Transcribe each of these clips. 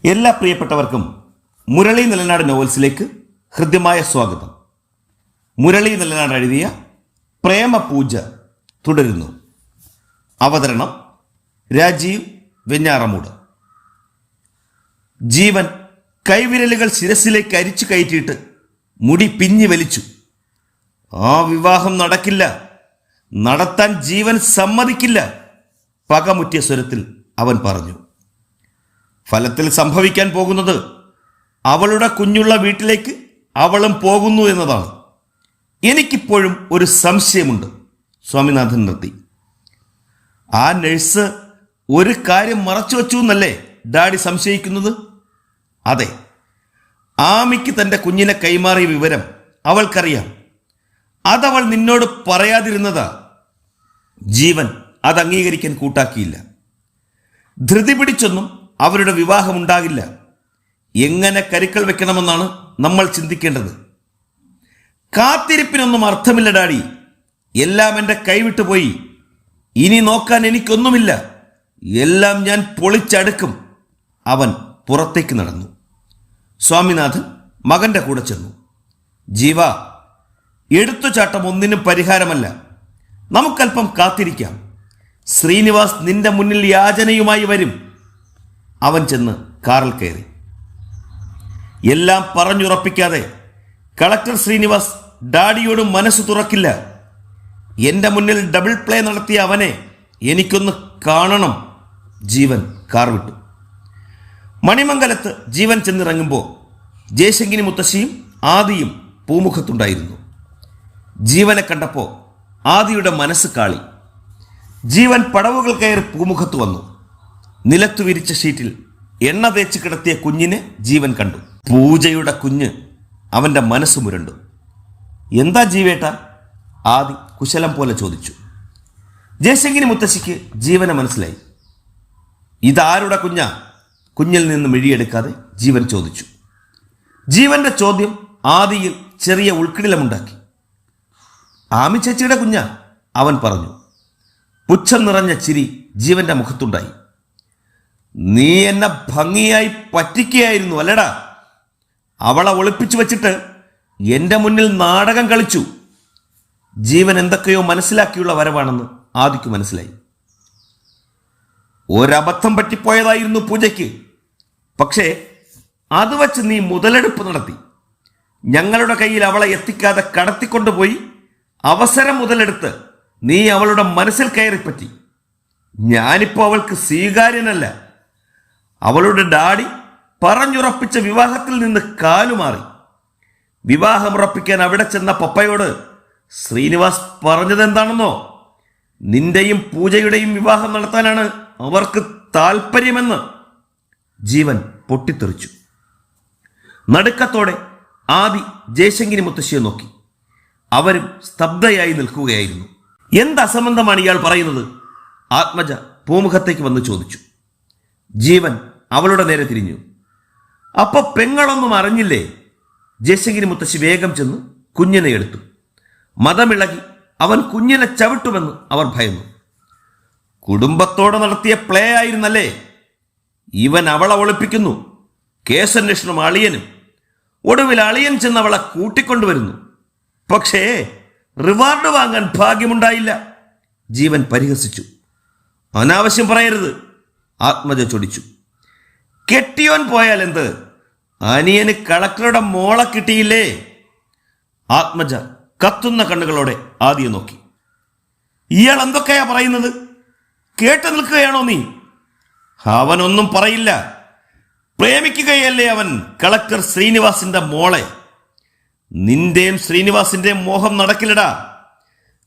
എല്ലാ പ്രിയപ്പെട്ടവർക്കും മുരളി നിലനാട് നോവൽസിലേക്ക് ഹൃദ്യമായ സ്വാഗതം. മുരളി നിലനാട് എഴുതിയ പ്രേമപൂജ തുടരുന്നു. അവതരണം രാജീവ് വെഞ്ഞാറമൂട്. ജീവൻ കൈവിരലുകൾ ശിരസിലേക്ക് അരിച്ചു കയറ്റിയിട്ട് മുടി പിഞ്ഞു വലിച്ചു. ആ വിവാഹം നടക്കില്ല, നടത്താൻ ജീവൻ സമ്മതിക്കില്ല, പകമുറ്റിയ സ്വരത്തിൽ അവൻ പറഞ്ഞു. ഫലത്തിൽ സംഭവിക്കാൻ പോകുന്നത് അവളുടെ കുഞ്ഞുള്ള വീട്ടിലേക്ക് അവളും പോകുന്നു എന്നതാണ്. എനിക്കിപ്പോഴും ഒരു സംശയമുണ്ട്. സ്വാമിനാഥൻ നിർത്തി. ആ നഴ്സ് ഒരു കാര്യം മറച്ചു വച്ചു എന്നല്ലേ ഡാഡി സംശയിക്കുന്നത്? അതെ, ആമിക്ക് തൻ്റെ കുഞ്ഞിനെ കൈമാറിയ വിവരം അവൾക്കറിയാം. അതവൾ നിന്നോട് പറയാതിരുന്നതാ. ജീവൻ അത് അംഗീകരിക്കാൻ കൂട്ടാക്കിയില്ല. ധൃതി പിടിച്ചൊന്നും അവരുടെ വിവാഹമുണ്ടാകില്ല. എങ്ങനെ കരുക്കൾ വെക്കണമെന്നാണ് നമ്മൾ ചിന്തിക്കേണ്ടത്. കാത്തിരിപ്പിനൊന്നും അർത്ഥമില്ല ഡാഡി. എല്ലാം എൻ്റെ കൈവിട്ടു പോയി. ഇനി നോക്കാൻ എനിക്കൊന്നുമില്ല. എല്ലാം ഞാൻ പൊളിച്ചടുക്കും. അവൻ പുറത്തേക്ക് നടന്നു. സ്വാമിനാഥൻ മകന്റെ കൂടെ ചെന്നു. ജീവ, എടുത്തുചാട്ടം ഒന്നിനും പരിഹാരമല്ല. നമുക്കല്പം കാത്തിരിക്കാം. ശ്രീനിവാസ് നിന്റെ മുന്നിൽ യാചനയുമായി വരും. അവൻ ചെന്ന് കാറിൽ കയറി. എല്ലാം പറഞ്ഞുറപ്പിക്കാതെ കളക്ടർ ശ്രീനിവാസ് ഡാഡിയോട് മനസ്സ് തുറക്കില്ല. എൻ്റെ മുന്നിൽ ഡബിൾ പ്ലേ നടത്തിയ അവനെ എനിക്കൊന്ന് കാണണം. ജീവൻ കാർ വിട്ടു. മണിമംഗലത്ത് ജീവൻ ചെന്നിറങ്ങുമ്പോൾ ജയശങ്കിനി മുത്തശ്ശിയും ആദിയും പൂമുഖത്തുണ്ടായിരുന്നു. ജീവനെ കണ്ടപ്പോൾ ആദിയുടെ മനസ്സ് കാളി. ജീവൻ പടവുകൾ കയറി പൂമുഖത്ത് വന്നു. നിലത്തു വിരിച്ച ഷീറ്റിൽ എണ്ണ തേച്ച് കിടത്തിയ കുഞ്ഞിനെ ജീവൻ കണ്ടു. പൂജയുടെ കുഞ്ഞ്. അവൻ്റെ മനസ്സ് മുരണ്ടു. എന്താ ജീവേട്ട? ആദി കുശലം പോലെ ചോദിച്ചു. ജയശങ്കിനി മുത്തശ്ശിക്ക് ജീവനെ മനസ്സിലായി. ഇതാരുടെ കുഞ്ഞാ? കുഞ്ഞിൽ നിന്ന് മിഴിയെടുക്കാതെ ജീവൻ ചോദിച്ചു. ജീവന്റെ ചോദ്യം ആദിയിൽ ചെറിയ ഉൾക്കിടിലമുണ്ടാക്കി. ആമി ചേച്ചിയുടെ കുഞ്ഞാ, അവൻ പറഞ്ഞു. പുച്ഛം നിറഞ്ഞ ചിരി ജീവന്റെ മുഖത്തുണ്ടായി. നീ എന്നെ ഭംഗിയായി പറ്റിക്കുകയായിരുന്നു അല്ലടാ. അവളെ ഒളിപ്പിച്ചു വച്ചിട്ട് എൻ്റെ മുന്നിൽ നാടകം കളിച്ചു. ജീവൻ എന്തൊക്കെയോ മനസ്സിലാക്കിയുള്ള വരവാണെന്ന് ആദിക്ക് മനസ്സിലായി. ഒരബദ്ധം പറ്റിപ്പോയതായിരുന്നു പൂജയ്ക്ക്. പക്ഷേ അത് വച്ച് നീ മുതലെടുപ്പ് നടത്തി. ഞങ്ങളുടെ കയ്യിൽ അവളെ എത്തിക്കാതെ കടത്തിക്കൊണ്ടുപോയി അവസരം മുതലെടുത്ത് നീ അവളുടെ മനസ്സിൽ കയറിപ്പറ്റി. ഞാനിപ്പോൾ അവൾക്ക് സ്വീകാര്യനല്ല. അവളുടെ ഡാഡി പറഞ്ഞുറപ്പിച്ച വിവാഹത്തിൽ നിന്ന് കാലുമാറി. വിവാഹമുറപ്പിക്കാൻ അവിടെ ചെന്ന പപ്പയോട് ശ്രീനിവാസ് പറഞ്ഞതെന്താണെന്നോ? നിന്റെയും പൂജയുടെയും വിവാഹം നടത്താനാണ് അവർക്ക് താല്പര്യമെന്ന്. ജീവൻ പൊട്ടിത്തെറിച്ചു. നടുക്കത്തോടെ ആദി ജയശങ്കിനി മുത്തശ്ശിയെ നോക്കി. അവരും സ്തബ്ധയായി നിൽക്കുകയായിരുന്നു. എന്ത് അസംബന്ധമാണ് ഇയാൾ പറയുന്നത്? ആത്മജ പൂമുഖത്തേക്ക് വന്ന് ചോദിച്ചു. ജീവൻ അവളുടെ നേരെ തിരിഞ്ഞു. അപ്പൊ പെങ്ങളൊന്നും അറിഞ്ഞില്ലേ? ജയശങ്കിനി മുത്തശ്ശി വേഗം ചെന്ന് കുഞ്ഞിനെ എടുത്തു. മതമിളകി അവൻ കുഞ്ഞിനെ ചവിട്ടുമെന്ന് അവർ ഭയന്നു. കുടുംബത്തോടെ നടത്തിയ പ്ലേ ആയിരുന്നല്ലേ? ഇവൻ അവളെ ഒളിപ്പിക്കുന്നു. കേസന്വേഷണം അളിയനും. ഒടുവിൽ അളിയൻ ചെന്ന് അവളെ കൂട്ടിക്കൊണ്ടുവരുന്നു. പക്ഷേ റിവാർഡ് വാങ്ങാൻ ഭാഗ്യമുണ്ടായില്ല. ജീവൻ പരിഹസിച്ചു. അനാവശ്യം പറയരുത്, ആത്മജ ചൊടിച്ചു. കെട്ടിയോൻ പോയാൽ എന്ത്? അനിയന് കളക്ടറുടെ മോളെ കിട്ടിയില്ലേ? ആത്മജ കത്തുന്ന കണ്ണുകളോടെ ആദിയെ നോക്കി. ഇയാൾ എന്തൊക്കെയാ പറയുന്നത്? കേട്ടു നിൽക്കുകയാണോ നീ? അവനൊന്നും പറയില്ല. പ്രേമിക്കുകയല്ലേ അവൻ കളക്ടർ ശ്രീനിവാസിന്റെ മോളെ. നിന്റെയും ശ്രീനിവാസിന്റെയും മോഹം നടക്കില്ലടാ.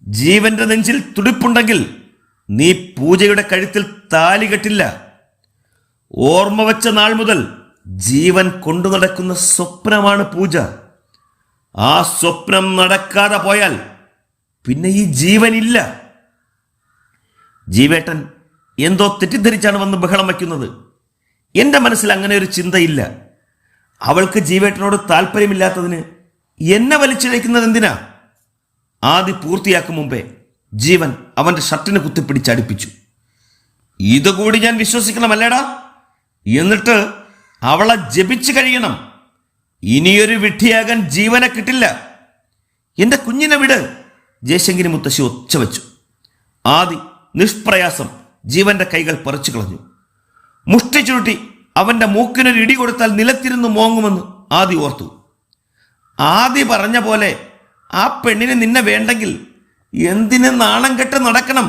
ജീവന്റെ നെഞ്ചിൽ തുടിപ്പുണ്ടെങ്കിൽ നീ പൂജയുടെ കഴുത്തിൽ താലി കെട്ടില്ല. ഓർമ്മ വെച്ച നാൾ മുതൽ ജീവൻ കൊണ്ടു നടക്കുന്ന സ്വപ്നമാണ് പൂജ. ആ സ്വപ്നം നടക്കാതെ പോയാൽ പിന്നെ ഈ ജീവനില്ല. ജീവേട്ടൻ എന്തോ തെറ്റിദ്ധരിച്ചാണ് വന്ന് ബഹളം വയ്ക്കുന്നത്. എൻ്റെ മനസ്സിൽ അങ്ങനെ ഒരു ചിന്തയില്ല. അവൾക്ക് ജീവേട്ടനോട് താല്പര്യമില്ലാത്തതിന് എന്നെ വലിച്ചിഴക്കുന്നത് എന്തിനാ? ആദി പൂർത്തിയാക്കും മുമ്പേ ജീവൻ അവന്റെ ഷർട്ടിന് കുത്തിപ്പിടിച്ചടിപ്പിച്ചു. ഇതുകൂടി ഞാൻ വിശ്വസിക്കണമല്ലേടാ? എന്നിട്ട് അവളെ ജപിച്ചു കഴിയണം. ഇനിയൊരു വിഡ്ഢിയാകാൻ ജീവനെ കിട്ടില്ല. എന്റെ കുഞ്ഞിനെ വിട്. ജയശങ്കിരി മുത്തശ്ശി ഒച്ച വെച്ചു. ആദി നിഷ്പ്രയാസം ജീവന്റെ കൈകൾ പറിച്ചു കളഞ്ഞു. മുഷ്ടി ചുരുട്ടി അവന്റെ മൂക്കിനൊരു ഇടി കൊടുത്താൽ നിലത്തിരുന്ന് മോങ്ങുമെന്ന് ആദി ഓർത്തു. ആദി പറഞ്ഞ പോലെ ആ പെണ്ണിന് നിന്നെ വേണ്ടെങ്കിൽ എന്തിന് നാണം കെട്ട് നടക്കണം?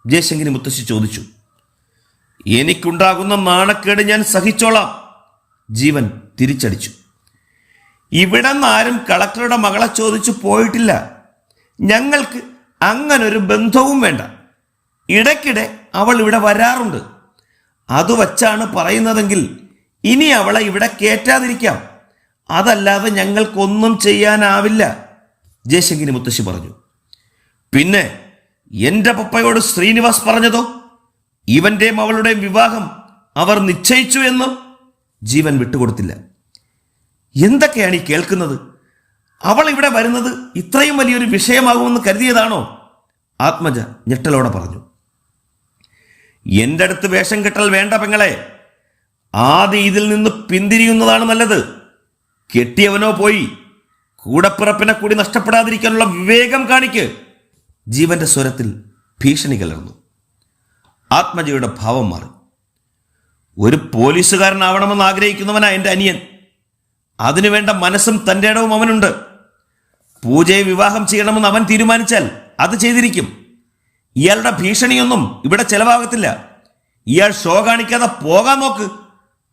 ജയശങ്കിരി മുത്തശ്ശി ചോദിച്ചു. എനിക്കുണ്ടാകുന്ന നാണക്കേട് ഞാൻ സഹിച്ചോളാം, ജീവൻ തിരിച്ചടിച്ചു. ഇവിടെ നിന്ന് ആരും കളക്ടറുടെ മകളെ ചോദിച്ചു പോയിട്ടില്ല. ഞങ്ങൾക്ക് അങ്ങനൊരു ബന്ധവും വേണ്ട. ഇടയ്ക്കിടെ അവൾ ഇവിടെ വരാറുണ്ട്. അത് വച്ചാണ് പറയുന്നതെങ്കിൽ ഇനി അവളെ ഇവിടെ കയറ്റാതിരിക്കാം. അതല്ലാതെ ഞങ്ങൾക്കൊന്നും ചെയ്യാനാവില്ല, ജയശങ്കിരി മുത്തശ്ശി പറഞ്ഞു. പിന്നെ എന്റെ പപ്പയോട് ശ്രീനിവാസ് പറഞ്ഞതോ? ഇവന്റെയും അവളുടെയും വിവാഹം അവർ നിശ്ചയിച്ചു എന്ന്? ജീവൻ വിട്ടുകൊടുത്തില്ല. എന്തൊക്കെയാണ് ഈ കേൾക്കുന്നത്? അവൾ ഇവിടെ വരുന്നത് ഇത്രയും വലിയൊരു വിഷയമാകുമെന്ന് കരുതിയതാണോ? ആത്മജ ഞെട്ടലോടെ പറഞ്ഞു. എന്റെ അടുത്ത് വേഷം കെട്ടൽ വേണ്ട പെങ്ങളെ. ആദ്യം ഇതിൽ നിന്ന് പിന്തിരിയുന്നതാണ് നല്ലത്. കെട്ടിയവനോ പോയി. കൂടപ്പിറപ്പിനെ കൂടി നഷ്ടപ്പെടാതിരിക്കാനുള്ള വിവേകം കാണിക്ക്. ജീവന്റെ സ്വരത്തിൽ ഭീഷണി കലർന്നു. ആത്മജയുടെ ഭാവം മാറി. ഒരു പോലീസുകാരനാവണമെന്ന് ആഗ്രഹിക്കുന്നവനാ എൻ്റെ അനിയൻ. അതിനുവേണ്ട മനസ്സും തൻ്റെ ഇടവും അവനുണ്ട്. പൂജയെ വിവാഹം ചെയ്യണമെന്ന് അവൻ തീരുമാനിച്ചാൽ അത് ചെയ്തിരിക്കും. ഇയാളുടെ ഭീഷണിയൊന്നും ഇവിടെ ചെലവാകത്തില്ല. ഇയാൾ ഷോ കാണിക്കാതെ പോകാൻ നോക്ക്,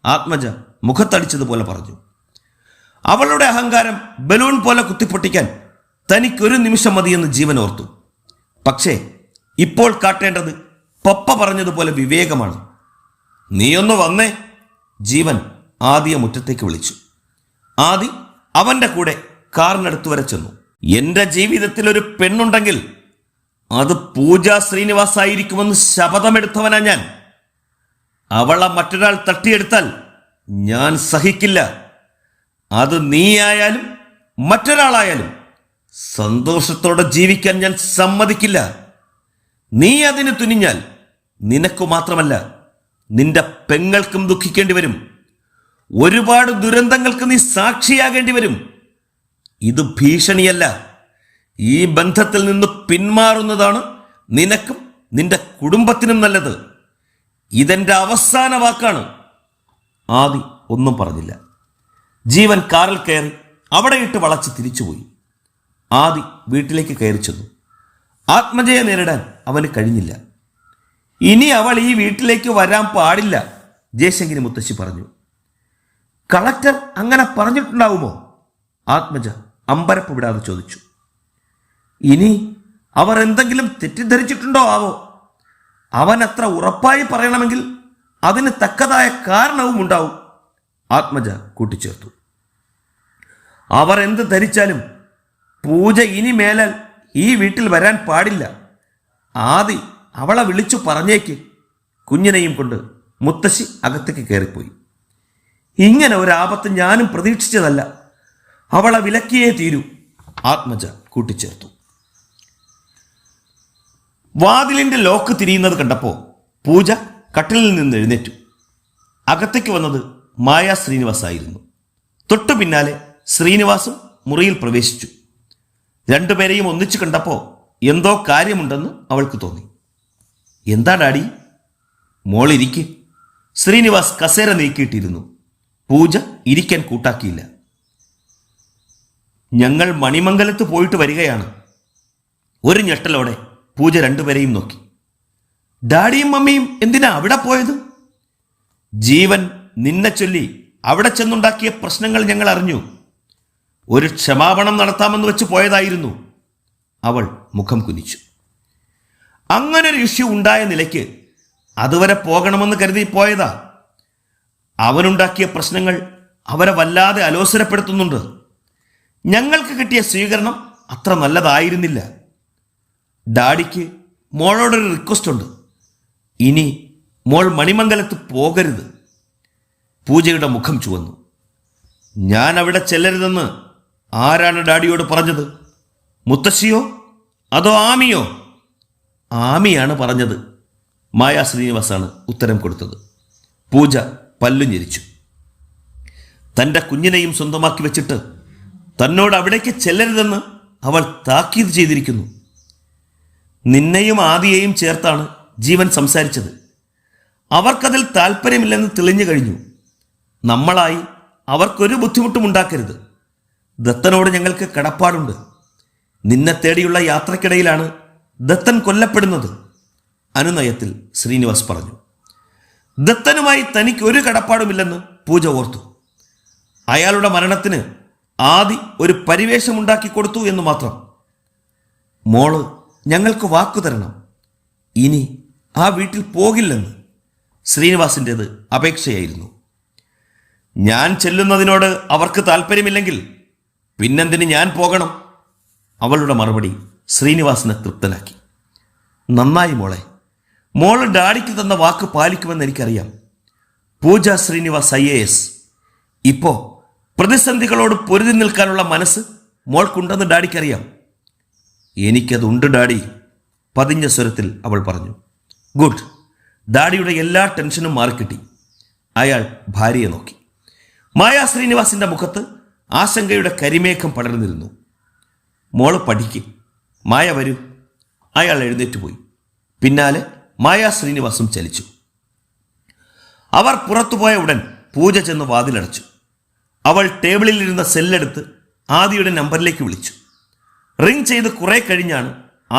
ആത്മജ മുഖത്തടിച്ചതുപോലെ പറഞ്ഞു. അവളുടെ അഹങ്കാരം ബലൂൺ പോലെ കുത്തിപ്പൊട്ടിക്കാൻ തനിക്കൊരു നിമിഷം മതിയെന്ന് ജീവൻ ഓർത്തു. പക്ഷേ ഇപ്പോൾ കാട്ടേണ്ടത് പപ്പ പറഞ്ഞതുപോലെ വിവേകമാണ്. നീയൊന്ന് വന്നേ, ജീവൻ ആദിയെ മുറ്റത്തേക്ക് വിളിച്ചു. ആദി അവന്റെ കൂടെ കാറിനടുത്ത് വരെ ചെന്നു. എന്റെ ജീവിതത്തിൽ ഒരു പെണ്ണുണ്ടെങ്കിൽ അത് പൂജ ശ്രീനിവാസ് ആയിരിക്കുമെന്ന് ശപഥമെടുത്തവനാ ഞാൻ. അവളെ മറ്റൊരാൾ തട്ടിയെടുത്താൽ ഞാൻ സഹിക്കില്ല. അത് നീയായാലും മറ്റൊരാളായാലും സന്തോഷത്തോടെ ജീവിക്കാൻ ഞാൻ സമ്മതിക്കില്ല. നീ അതിന് തുനിഞ്ഞാൽ നിനക്കു മാത്രമല്ല നിന്റെ പെങ്ങൾക്കും ദുഃഖിക്കേണ്ടി വരും. ഒരുപാട് ദുരന്തങ്ങൾക്ക് നീ സാക്ഷിയാകേണ്ടി വരും. ഇത് ഭീഷണിയല്ല. ഈ ബന്ധത്തിൽ നിന്ന് പിന്മാറുന്നതാണ് നിനക്കും നിന്റെ കുടുംബത്തിനും നല്ലത്. ഇതെന്റെ അവസാന വാക്കാണ്. ആദി ഒന്നും പറഞ്ഞില്ല. ജീവൻ കാറിൽ കയറി അവിടെ ഇട്ട് വളച്ച് തിരിച്ചുപോയി. ആദി വീട്ടിലേക്ക് കയറി ചെന്നു. ആത്മജയെ നേരിടാൻ അവന് കഴിഞ്ഞില്ല. ഇനി അവൾ ഈ വീട്ടിലേക്ക് വരാൻ പാടില്ല, ജയശങ്കിരി മുത്തശ്ശി പറഞ്ഞു. കളക്ടർ അങ്ങനെ പറഞ്ഞിട്ടുണ്ടാവുമോ? ആത്മജ അമ്പരപ്പ് വിടാതെ ചോദിച്ചു. ഇനി അവർ എന്തെങ്കിലും തെറ്റിദ്ധരിച്ചിട്ടുണ്ടോ ആവോ? അവൻ അത്ര ഉറപ്പായി പറയണമെങ്കിൽ അതിന് തക്കതായ കാരണവും ഉണ്ടാവും, ആത്മജ കൂട്ടിച്ചേർത്തു. അവർ എന്ത് ധരിച്ചാലും പൂജ ഇനി മേലാൽ ഈ വീട്ടിൽ വരാൻ പാടില്ല. ആദി അവളെ വിളിച്ചു പറഞ്ഞേക്ക്. കുഞ്ഞിനെയും കൊണ്ട് മുത്തശ്ശി അകത്തേക്ക് കയറിപ്പോയി. ഇങ്ങനെ ഒരാപത്ത് ഞാനും പ്രതീക്ഷിച്ചതല്ല. അവളെ വിലക്കിയേ തീരൂ, ആത്മജ കൂട്ടിച്ചേർത്തു. വാതിലിന്റെ ലോക്ക് തിരിയുന്നത് കണ്ടപ്പോൾ പൂജ കട്ടിലിൽ നിന്ന് എഴുന്നേറ്റു. അകത്തേക്ക് വന്നത് മായ ശ്രീനിവാസ് ആയിരുന്നു. തൊട്ടു പിന്നാലെ ശ്രീനിവാസും മുറിയിൽ പ്രവേശിച്ചു. രണ്ടുപേരെയും ഒന്നിച്ചു കണ്ടപ്പോൾ എന്തോ കാര്യമുണ്ടെന്ന് അവൾക്ക് തോന്നി. എന്താ ഡാഡി? മോളിരിക്ക്. ശ്രീനിവാസ് കസേര നീക്കിയിട്ടിരുന്നു. പൂജ ഇരിക്കാൻ കൂട്ടാക്കിയില്ല. ഞങ്ങൾ മണിമംഗലത്ത് പോയിട്ട് വരികയാണ്. ഒരു ഞെട്ടലോടെ പൂജ രണ്ടുപേരെയും നോക്കി. ഡാഡിയും മമ്മിയും എന്തിനാ അവിടെ പോയത്? ജീവൻ നിന്നെ ചൊല്ലി അവിടെ ചെന്നുണ്ടാക്കിയ പ്രശ്നങ്ങൾ ഞങ്ങൾ അറിഞ്ഞു. ഒരു ക്ഷമാപണം നടത്താമെന്ന് വെച്ച് പോയതായിരുന്നു. അവൾ മുഖം കുനിച്ചു. അങ്ങനൊരു ഇഷ്യൂ ഉണ്ടായ നിലയ്ക്ക് അതുവരെ പോകണമെന്ന് കരുതി പോയതാ. അവനുണ്ടാക്കിയ പ്രശ്നങ്ങൾ അവരെ വല്ലാതെ അലോസരപ്പെടുത്തുന്നുണ്ട്. ഞങ്ങൾക്ക് കിട്ടിയ സ്വീകരണം അത്ര നല്ലതായിരുന്നില്ല. ഡാഡിക്ക് മോളോടൊരു റിക്വസ്റ്റ് ഉണ്ട്. ഇനി മോൾ മണിമംഗലത്ത് പോകരുത്. പൂജയുടെ മുഖം ചുവന്നു. ഞാൻ അവിടെ ചെല്ലരുതെന്ന് ആരാണ് ഡാഡിയോട് പറഞ്ഞത്? മുത്തശ്ശിയോ അതോ ആമിയോ? ആമിയാണ് പറഞ്ഞത്. മായ ശ്രീനിവാസാണ് ഉത്തരം കൊടുത്തത്. പൂജ പല്ലു ഞെരിച്ചു. തൻ്റെ കുഞ്ഞിനെയും സ്വന്തമാക്കി വെച്ചിട്ട് തന്നോട് അവിടേക്ക് ചെല്ലരുതെന്ന് അവൾ താക്കീത് ചെയ്തിരിക്കുന്നു. നിന്നെയും ആദിയെയും ചേർത്താണ് ജീവൻ സംസാരിച്ചത്. അവർക്കതിൽ താല്പര്യമില്ലെന്ന് തെളിഞ്ഞു കഴിഞ്ഞു. നമ്മളായി അവർക്കൊരു ബുദ്ധിമുട്ടും ഉണ്ടാക്കരുത്. ദത്തനോട് ഞങ്ങൾക്ക് കടപ്പാടുണ്ട്. നിന്നെ തേടിയുള്ള യാത്രക്കിടയിലാണ് ദത്തൻ കൊല്ലപ്പെടുന്നത്. അനുനയത്തിൽ ശ്രീനിവാസ് പറഞ്ഞു. ദത്തനുമായി തനിക്ക് ഒരു കടപ്പാടുമില്ലെന്ന് പൂജ ഓർത്തു. അയാളുടെ മരണത്തിന് ആദി ഒരു പരിവേഷമുണ്ടാക്കി കൊടുത്തു എന്ന് മാത്രം. മോള് ഞങ്ങൾക്ക് വാക്കു തരണം, ഇനി ആ വീട്ടിൽ പോകില്ലെന്ന് ശ്രീനിവാസിൻ്റേത് അപേക്ഷയായിരുന്നു. ഞാൻ ചെല്ലുന്നതിനോട് അവർക്ക് താല്പര്യമില്ലെങ്കിൽ പിന്നെന്തിന് ഞാൻ പോകണം? അവളുടെ മറുപടി ശ്രീനിവാസിനെ തൃപ്തനാക്കി. നന്നായി മോളെ, മോള് ഡാഡിക്ക് തന്ന വാക്ക് പാലിക്കുമെന്ന് എനിക്കറിയാം. പൂജ ശ്രീനിവാസ് IAS. ഇപ്പോ പ്രതിസന്ധികളോട് പൊരുതി നിൽക്കാനുള്ള മനസ്സ് മോൾക്കുണ്ടെന്ന് ഡാഡിക്കറിയാം. എനിക്കതുണ്ട് ഡാഡി, പതിഞ്ഞ സ്വരത്തിൽ അവൾ പറഞ്ഞു. ഗുഡ്. ഡാഡിയുടെ എല്ലാ ടെൻഷനും മാറിക്കിട്ടി. അയാൾ ഭാര്യയെ നോക്കി. മായ ശ്രീനിവാസിന്റെ മുഖത്ത് ആശങ്കയുടെ കരിമേഘം പടർന്നിരുന്നു. മോള് പഠിക്കും, മായ വരൂ. അയാൾ എഴുന്നേറ്റ് പോയി. പിന്നാലെ മായ ശ്രീനിവാസും ചലിച്ചു. അവർ പുറത്തുപോയ ഉടൻ പൂജ ചെന്ന് വാതിലടച്ചു. അവൾ ടേബിളിലിരുന്ന സെല്ലെടുത്ത് ആദിയുടെ നമ്പറിലേക്ക് വിളിച്ചു. റിംഗ് ചെയ്ത് കുറെ കഴിഞ്ഞാണ്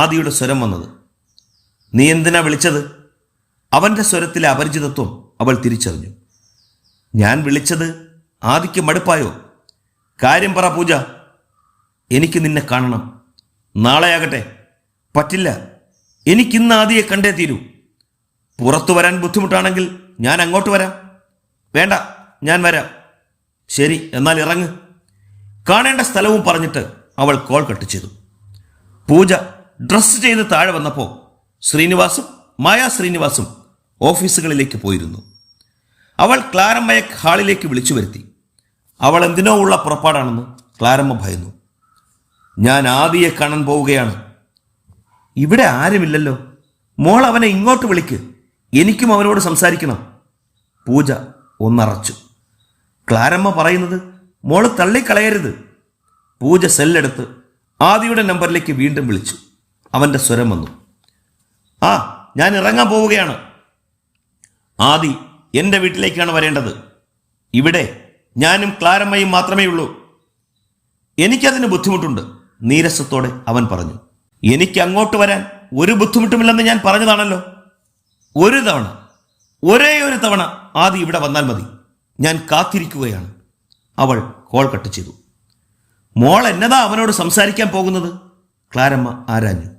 ആദിയുടെ സ്വരം വന്നത്. നീ എന്തിനാ വിളിച്ചത്? അവൻ്റെ സ്വരത്തിലെ അപരിചിതത്വം അവൾ തിരിച്ചറിഞ്ഞു. ഞാൻ വിളിച്ചത് ആദിക്ക് മടുപ്പായോ? കാര്യം പറ പൂജ. എനിക്ക് നിന്നെ കാണണം. നാളെയാകട്ടെ. പറ്റില്ല, എനിക്കിന്ന് ആദിയെ കണ്ടേ തീരൂ. പുറത്തു വരാൻ ബുദ്ധിമുട്ടാണെങ്കിൽ ഞാൻ അങ്ങോട്ട് വരാം. വേണ്ട, ഞാൻ വരാം. ശരി, എന്നാൽ ഇറങ്ങ്. കാണേണ്ട സ്ഥലവും പറഞ്ഞിട്ട് അവൾ കോൾ കട്ട് ചെയ്തു. പൂജ ഡ്രസ്സ് ചെയ്ത് താഴെ വന്നപ്പോൾ ശ്രീനിവാസും മായ ശ്രീനിവാസും ഓഫീസുകളിലേക്ക് പോയിരുന്നു. അവൾ ക്ലാരമ്മയെ ഹാളിലേക്ക് വിളിച്ചു വരുത്തി. അവൾ എന്തിനോ ഉള്ള പുറപ്പാടാണെന്ന് ക്ലാരമ്മ ഭയന്നു. ഞാൻ ആദിയെ കാണാൻ പോവുകയാണ്. ഇവിടെ ആരുമില്ലല്ലോ. മോൾ അവനെ ഇങ്ങോട്ട് വിളിക്ക്, എനിക്കും അവനോട് സംസാരിക്കണം. പൂജ ഒന്നറച്ചു. ക്ലാരമ്മ പറയുന്നത് മോള് തള്ളിക്കളയരുത്. പൂജ സെല്ലെടുത്ത് ആദിയുടെ നമ്പറിലേക്ക് വീണ്ടും വിളിച്ചു. അവൻ്റെ സ്വരം വന്നു. ആ, ഞാൻ ഇറങ്ങാൻ പോവുകയാണ്. ആദി എൻ്റെ വീട്ടിലേക്കാണ് വരേണ്ടത്. ഇവിടെ ഞാനും ക്ലാരമ്മയും മാത്രമേ ഉള്ളൂ. എനിക്കതിന് ബുദ്ധിമുട്ടുണ്ട്, നീരസത്തോടെ അവൻ പറഞ്ഞു. എനിക്ക് അങ്ങോട്ട് വരാൻ ഒരു ബുദ്ധിമുട്ടുമില്ലെന്ന് ഞാൻ പറഞ്ഞതാണല്ലോ. ഒരു തവണ, ഒരേ ഒരു തവണ ആദി ഇവിടെ വന്നാൽ മതി. ഞാൻ കാത്തിരിക്കുകയാണ്. അവൾ കോൾ കട്ട് ചെയ്തു. മോൾ എന്നതാ അവനോട് സംസാരിക്കാൻ പോകുന്നത്? ക്ലാരമ്മ ആരാഞ്ഞു.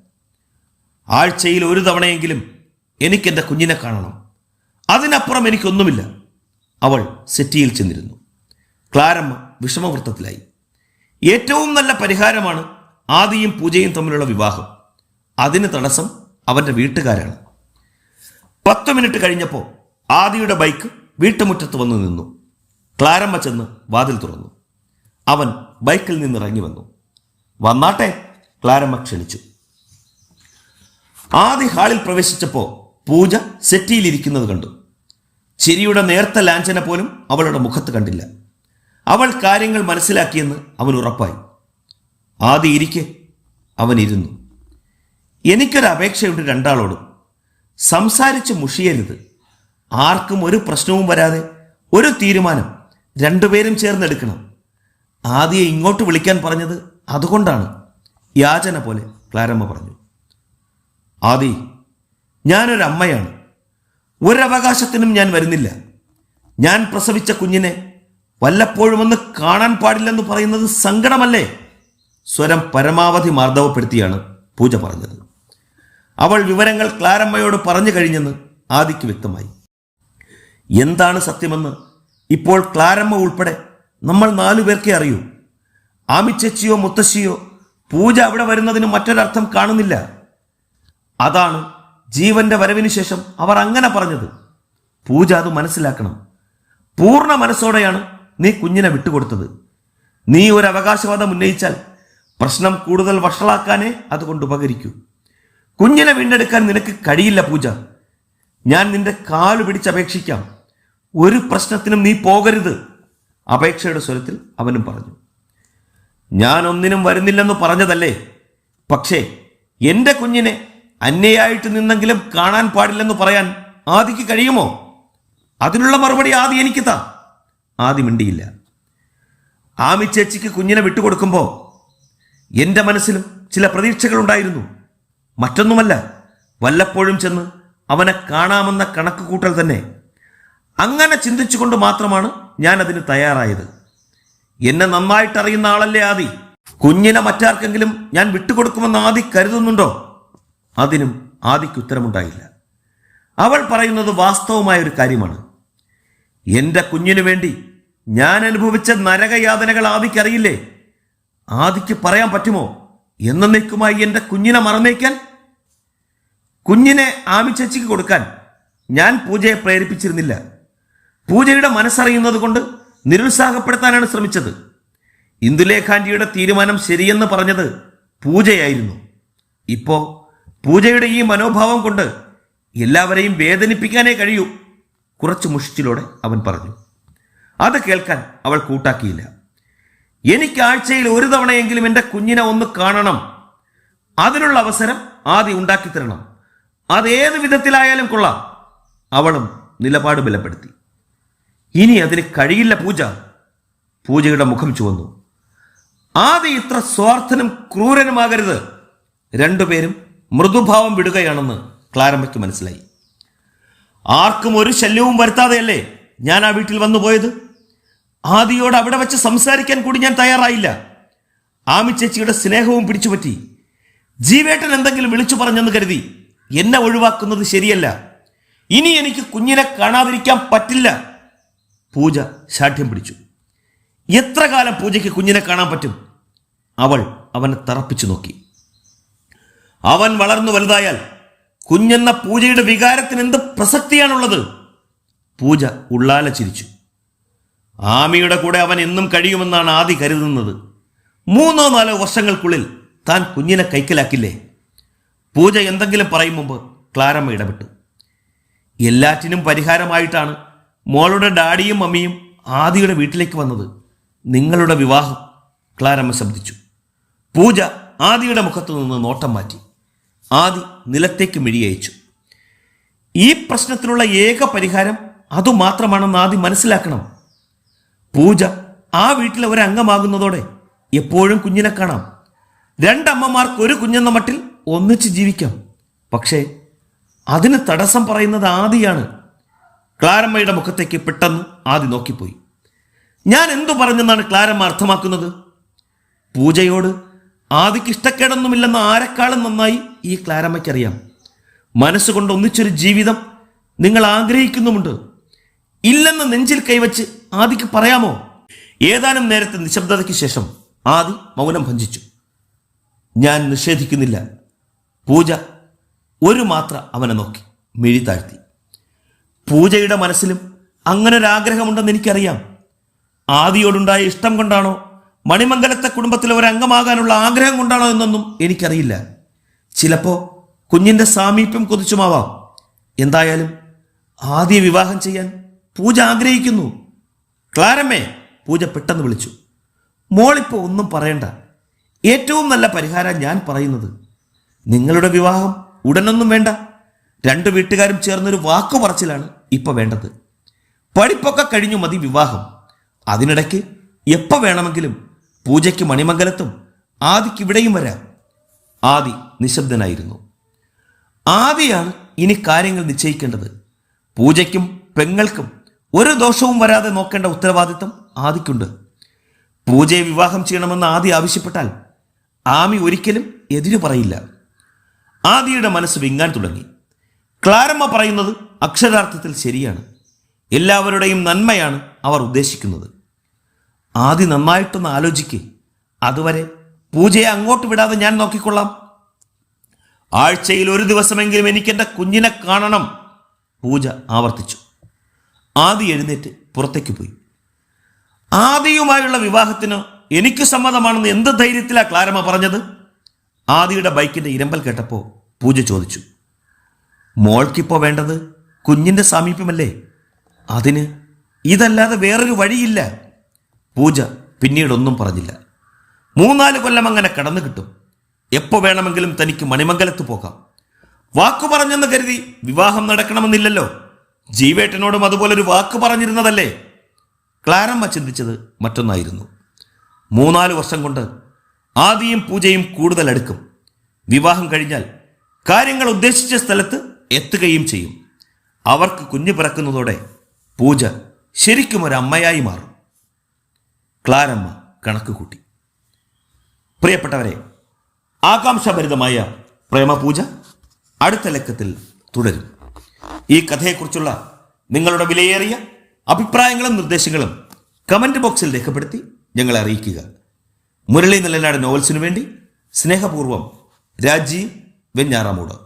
ആഴ്ചയിൽ ഒരു തവണയെങ്കിലും എനിക്കെൻ്റെ കുഞ്ഞിനെ കാണണം. അതിനപ്പുറം എനിക്കൊന്നുമില്ല. അവൾ സെറ്റിയിൽ ചെന്നിരുന്നു. ക്ലാരമ്മ വിഷമവൃത്തത്തിലായി. ഏറ്റവും നല്ല പരിഹാരമാണ് ആദിയും പൂജയും തമ്മിലുള്ള വിവാഹം. അതിന് തടസ്സം അവൻ്റെ വീട്ടുകാരാണ്. 10 മിനിറ്റ് കഴിഞ്ഞപ്പോൾ ആദിയുടെ ബൈക്ക് വീട്ടുമുറ്റത്ത് വന്നു നിന്നു. ക്ലാരമ്മ ചെന്ന് വാതിൽ തുറന്നു. അവൻ ബൈക്കിൽ നിന്നിറങ്ങി വന്നു. വന്നാട്ടെ, ക്ലാരമ്മ ക്ഷണിച്ചു. ആദി ഹാളിൽ പ്രവേശിച്ചപ്പോൾ പൂജ സെറ്റിയിലിരിക്കുന്നത് കണ്ടു. ചിരിയുടെ നേർത്ത ലാഞ്ചന പോലും അവളുടെ മുഖത്ത് കണ്ടില്ല. അവൾ കാര്യങ്ങൾ മനസ്സിലാക്കിയെന്ന് അവൻ ഉറപ്പായി. ആദി ഇരിക്കെ. അവൻ ഇരുന്നു. എനിക്കൊരപേക്ഷയുണ്ട് രണ്ടാളോടും. സംസാരിച്ച് മുഷിയരുത്. ആർക്കും ഒരു പ്രശ്നവും വരാതെ ഒരു തീരുമാനം രണ്ടുപേരും ചേർന്നെടുക്കണം. ആദിയെ ഇങ്ങോട്ട് വിളിക്കാൻ പറഞ്ഞത് അതുകൊണ്ടാണ്. യാചന പോലെ ക്ലാരമ്മ പറഞ്ഞു. ആദി, ഞാനൊരമ്മയാണ്. ഒരവകാശത്തിനും ഞാൻ വരുന്നില്ല. ഞാൻ പ്രസവിച്ച കുഞ്ഞിനെ വല്ലപ്പോഴും ഒന്ന് കാണാൻ പാടില്ലെന്ന് പറയുന്നത് സങ്കടമല്ലേ? സ്വരം പരമാവധി മാർദ്ദവപ്പെടുത്തിയാണ് പൂജ പറഞ്ഞത്. അവൾ വിവരങ്ങൾ ക്ലാരമ്മയോട് പറഞ്ഞു കഴിഞ്ഞെന്ന് ആദിക്ക് വ്യക്തമായി. എന്താണ് സത്യമെന്ന് ഇപ്പോൾ ക്ലാരമ്മ ഉൾപ്പെടെ നമ്മൾ 4 പേർക്കേ അറിയൂ. ആമിച്ചച്ചിയോ മുത്തശ്ശിയോ പൂജ അവിടെ വരുന്നതിന് മറ്റൊരർത്ഥം കാണുന്നില്ല. അതാണ് ജീവന്റെ വരവിന് ശേഷം അവർ അങ്ങനെ പറഞ്ഞത്. പൂജ അത് മനസ്സിലാക്കണം. പൂർണ്ണ മനസ്സോടെയാണ് നീ കുഞ്ഞിനെ വിട്ടുകൊടുത്തത്. നീ ഒരു അവകാശവാദം ഉന്നയിച്ചാൽ പ്രശ്നം കൂടുതൽ വഷളാക്കാനേ അതുകൊണ്ട് ഉപകരിക്കൂ. കുഞ്ഞിനെ വീണ്ടെടുക്കാൻ നിനക്ക് കഴിയില്ല പൂജ. ഞാൻ നിന്റെ കാല് പിടിച്ചപേക്ഷിക്കാം. ഒരു പ്രശ്നത്തിനും നീ പോകരുത്. അപേക്ഷയുടെ സ്വരത്തിൽ അവനും പറഞ്ഞു. ഞാൻ ഒന്നിനും വരുന്നില്ലെന്ന് പറഞ്ഞതല്ലേ, പക്ഷേ എൻ്റെ കുഞ്ഞിനെ അന്യയായിട്ട് നിന്നെങ്കിലും കാണാൻ പാടില്ലെന്ന് പറയാൻ ആദിക്ക് കഴിയുമോ? അതിനുള്ള മറുപടി ആദി എനിക്ക് താ. ആദി മിണ്ടിയില്ല. ആമി ചേച്ചിക്ക് കുഞ്ഞിനെ വിട്ടുകൊടുക്കുമ്പോൾ എൻ്റെ മനസ്സിലും ചില പ്രതീക്ഷകളുണ്ടായിരുന്നു. മറ്റൊന്നുമല്ല, വല്ലപ്പോഴും ചെന്ന് അവനെ കാണാമെന്ന കണക്ക് കൂട്ടൽ തന്നെ. അങ്ങനെ ചിന്തിച്ചുകൊണ്ട് മാത്രമാണ് ഞാൻ അതിന് തയ്യാറായത്. എന്നെ നന്നായിട്ടറിയുന്ന ആളല്ലേ ആദി. കുഞ്ഞിനെ മറ്റാർക്കെങ്കിലും ഞാൻ വിട്ടുകൊടുക്കുമെന്ന് ആദി കരുതുന്നുണ്ടോ? അതിനും ആദിക്ക് ഉത്തരമുണ്ടായില്ല. അവൾ പറയുന്നത് വാസ്തവമായ ഒരു കാര്യമാണ്. എൻ്റെ കുഞ്ഞിനു വേണ്ടി ഞാൻ അനുഭവിച്ച നരകയാതനകൾ ആദിക്കറിയില്ലേ? ആദിക്ക് പറയാൻ പറ്റുമോ എന്നേക്കുമായി എൻ്റെ കുഞ്ഞിനെ മറന്നേക്കാൻ? കുഞ്ഞിനെ ആമി ചേച്ചിക്ക് കൊടുക്കാൻ ഞാൻ പൂജയെ പ്രേരിപ്പിച്ചിരുന്നില്ല. പൂജയുടെ മനസ്സറിയുന്നത് കൊണ്ട് നിരുത്സാഹപ്പെടുത്താനാണ് ശ്രമിച്ചത്. ഇന്ദുലേഖാന്റിയുടെ തീരുമാനം ശരിയെന്ന് പറഞ്ഞത് പൂജയായിരുന്നു. ഇപ്പോ പൂജയുടെ ഈ മനോഭാവം കൊണ്ട് എല്ലാവരെയും വേദനിപ്പിക്കാനേ കഴിയൂ. കുറച്ച് മുഷിച്ചിലോടെ അവൻ പറഞ്ഞു. അത് കേൾക്കാൻ അവൾ കൂട്ടാക്കിയില്ല. എനിക്ക് ആഴ്ചയിൽ ഒരു തവണയെങ്കിലും എൻ്റെ കുഞ്ഞിനെ ഒന്ന് കാണണം. അതിനുള്ള അവസരം ആദ്യം ഉണ്ടാക്കി തരണം. അതേത് വിധത്തിലായാലും കൊള്ളാം. അവളും നിലപാട് ബലപ്പെടുത്തി. ഇനി അതിന് കഴിയില്ല പൂജ. പൂജയുടെ മുഖം ചുവന്നു. ആദ്യം ഇത്ര സ്വാർത്ഥനും ക്രൂരനുമാകരുത്. രണ്ടുപേരും മൃദുഭാവം വിടുകയാണെന്ന് ക്ലാരമ്മയ്ക്ക് മനസ്സിലായി. ആർക്കും ഒരു ശല്യവും വരുത്താതെയല്ലേ ഞാൻ ആ വീട്ടിൽ വന്നു പോയത്. ആദിയോട് അവിടെ വെച്ച് സംസാരിക്കാൻ കൂടി ഞാൻ തയ്യാറായില്ല. ആമി ചേച്ചിയുടെ സ്നേഹവും പിടിച്ചുപറ്റി. ജീവേട്ടൻ എന്തെങ്കിലും വിളിച്ചു പറഞ്ഞെന്ന് കരുതി എന്നെ ഒഴിവാക്കുന്നത് ശരിയല്ല. ഇനി എനിക്ക് കുഞ്ഞിനെ കാണാതിരിക്കാൻ പറ്റില്ല. പൂജ ശാഠ്യം പിടിച്ചു. എത്ര കാലം പൂജയ്ക്ക് കുഞ്ഞിനെ കാണാൻ പറ്റും? അവൾ അവനെ തറപ്പിച്ചു നോക്കി. അവൻ വളർന്നു വലുതായാൽ കുഞ്ഞെന്ന പൂജയുടെ വികാരത്തിന് എന്ത് പ്രസക്തിയാണുള്ളത്? പൂജ ഉള്ളാല ചിരിച്ചു. ആമിയുടെ കൂടെ അവൻ എന്നും കഴിയുമെന്നാണ് ആദി കരുതുന്നത്. 3-4 വർഷങ്ങൾക്കുള്ളിൽ താൻ കുഞ്ഞിനെ കൈക്കലാക്കില്ലേ? പൂജ എന്തെങ്കിലും പറയും മുമ്പ് ക്ലാരമ്മ ഇടപെട്ടു. എല്ലാറ്റിനും പരിഹാരമായിട്ടാണ് മോളുടെ ഡാഡിയും മമ്മിയും ആദിയുടെ വീട്ടിലേക്ക് വന്നത്. നിങ്ങളുടെ വിവാഹം. ക്ലാരമ്മ ശബ്ദിച്ചു. പൂജ ആദിയുടെ മുഖത്തു നിന്ന് നോട്ടം മാറ്റി. ആദി നിലത്തേക്ക് മിഴിയയച്ചു. ഈ പ്രശ്നത്തിനുള്ള ഏക പരിഹാരം അതുമാത്രമാണെന്ന് ആദി മനസ്സിലാക്കണം. പൂജ ആ വീട്ടിലെ ഒരംഗമാകുന്നതോടെ എപ്പോഴും കുഞ്ഞിനെ കാണാം. രണ്ടമ്മമാർക്ക് ഒരു കുഞ്ഞെന്ന മട്ടിൽ ഒന്നിച്ച് ജീവിക്കാം. പക്ഷേ അതിന് തടസ്സം പറയുന്നത് ആദിയാണ്. ക്ലാരമ്മയുടെ മുഖത്തേക്ക് പെട്ടെന്ന് ആദി നോക്കിപ്പോയി. ഞാൻ എന്തു പറഞ്ഞെന്നാണ് ക്ലാരമ്മ അർത്ഥമാക്കുന്നത്? പൂജയോട് ആദിക്ക് ഇഷ്ടക്കേടൊന്നുമില്ലെന്ന് ആരെക്കാളും നന്നായി ഈ ക്ലാരമ്മയ്ക്കറിയാം. മനസ്സുകൊണ്ട് ഒന്നിച്ചൊരു ജീവിതം നിങ്ങൾ ആഗ്രഹിക്കുന്നുമുണ്ട്. ഇല്ലെന്ന് നെഞ്ചിൽ കൈവച്ച് ആദിക്ക് പറയാമോ? ഏതാനും നേരത്തെ നിശബ്ദതയ്ക്ക് ശേഷം ആദി മൗനം ഭഞ്ജിച്ചു. ഞാൻ നിഷേധിക്കുന്നില്ല. പൂജ ഒരു മാത്ര അവനെ നോക്കി മിഴി താഴ്ത്തി. പൂജയുടെ മനസ്സിലും അങ്ങനൊരാഗ്രഹമുണ്ടെന്ന് എനിക്കറിയാം. ആദിയോടുണ്ടായ ഇഷ്ടം കൊണ്ടാണോ മണിമംഗലത്തെ കുടുംബത്തിലെ ഒരംഗമാകാനുള്ള ആഗ്രഹം കൊണ്ടാണോ എന്നൊന്നും എനിക്കറിയില്ല. ചിലപ്പോൾ കുഞ്ഞിൻ്റെ സാമീപ്യം കൊതിച്ചുമാവാം. എന്തായാലും ആദിയെ വിവാഹം ചെയ്യാൻ പൂജ ആഗ്രഹിക്കുന്നു. ക്ലാരമ്മേ, പൂജ പെട്ടെന്ന് വിളിച്ചു. മോളിപ്പോൾ ഒന്നും പറയണ്ട. ഏറ്റവും നല്ല പരിഹാരം ഞാൻ പറയുന്നത്. നിങ്ങളുടെ വിവാഹം ഉടനൊന്നും വേണ്ട. 2 വീട്ടുകാരും ചേർന്നൊരു വാക്കു പറച്ചിലാണ് ഇപ്പൊ വേണ്ടത്. പഠിപ്പൊക്കെ കഴിഞ്ഞു മതി വിവാഹം. അതിനിടയ്ക്ക് എപ്പോൾ വേണമെങ്കിലും പൂജയ്ക്ക് മണിമംഗലത്തും ആദിക്ക് ഇവിടെയും വരാം. ആദി നിശബ്ദനായിരുന്നു. ആദിയാണ് ഇനി കാര്യങ്ങൾ നിശ്ചയിക്കേണ്ടത്. പൂജയ്ക്കും പെങ്ങൾക്കും ഒരു ദോഷവും വരാതെ നോക്കേണ്ട ഉത്തരവാദിത്തം ആദിക്കുണ്ട്. പൂജയെ വിവാഹം ചെയ്യണമെന്ന് ആദി ആവശ്യപ്പെട്ടാൽ ആമി ഒരിക്കലും എതിരു പറയില്ല. ആദിയുടെ മനസ്സ് വിങ്ങാൻ തുടങ്ങി. ക്ലാരമ്മ പറയുന്നത് അക്ഷരാർത്ഥത്തിൽ ശരിയാണ്. എല്ലാവരുടെയും നന്മയാണ് അവർ ഉദ്ദേശിക്കുന്നത്. ആദി നന്നായിട്ടൊന്ന് ആലോചിക്കേ. അതുവരെ പൂജയെ അങ്ങോട്ട് വിടാതെ ഞാൻ നോക്കിക്കൊള്ളാം. ആഴ്ചയിൽ ഒരു ദിവസമെങ്കിലും എനിക്ക് എൻ്റെ കുഞ്ഞിനെ കാണണം, പൂജ ആവർത്തിച്ചു. ആദി എഴുന്നേറ്റ് പുറത്തേക്ക് പോയി. ആദിയുമായുള്ള വിവാഹത്തിന് എനിക്ക് സമ്മതമാണെന്ന് എന്ത് ധൈര്യത്തിലാണ് ക്ലാരമ്മ പറഞ്ഞത്? ആദിയുടെ ബൈക്കിന്റെ ഇരമ്പൽ കേട്ടപ്പോൾ പൂജ ചോദിച്ചു. മോൾക്കിപ്പോൾ വേണ്ടത് കുഞ്ഞിന്റെ സാമീപ്യമല്ലേ? അതിന് ഇതല്ലാതെ വേറൊരു വഴിയില്ല. പൂജ പിന്നീടൊന്നും പറഞ്ഞില്ല. 3-4 കൊല്ലം അങ്ങനെ കടന്നു കിട്ടും. എപ്പോൾ വേണമെങ്കിലും തനിക്ക് മണിമംഗലത്ത് പോകാം. വാക്കു പറഞ്ഞെന്ന് കരുതി വിവാഹം നടക്കണമെന്നില്ലല്ലോ. ജീവേട്ടനോടും അതുപോലൊരു വാക്ക് പറഞ്ഞിരുന്നതല്ലേ. ക്ലാരമ്മ ചിന്തിച്ചത് മറ്റൊന്നായിരുന്നു. 3-4 വർഷം കൊണ്ട് ആദിയും പൂജയും കൂടുതൽ അടുക്കും. വിവാഹം കഴിഞ്ഞാൽ കാര്യങ്ങൾ ഉദ്ദേശിച്ച സ്ഥലത്ത് എത്തുകയും ചെയ്യും. അവർക്ക് കുഞ്ഞു പിറക്കുന്നതോടെ പൂജ ശരിക്കും ഒരു അമ്മയായി മാറും. ക്ലാരമ്മ കണക്ക് കൂട്ടി. പ്രിയപ്പെട്ടവരെ, ആകാംക്ഷാഭരിതമായ പ്രേമപൂജ അടുത്ത ലക്കത്തിൽ തുടരും. ഈ കഥയെക്കുറിച്ചുള്ള നിങ്ങളുടെ വിലയേറിയ അഭിപ്രായങ്ങളും നിർദ്ദേശങ്ങളും കമന്റ് ബോക്സിൽ രേഖപ്പെടുത്തി ഞങ്ങളെ അറിയിക്കുക. മുരളി നെല്ലനാട് നോവൽസിനു വേണ്ടി സ്നേഹപൂർവ്വം രാജീവ് വെഞ്ഞാറാമൂട്.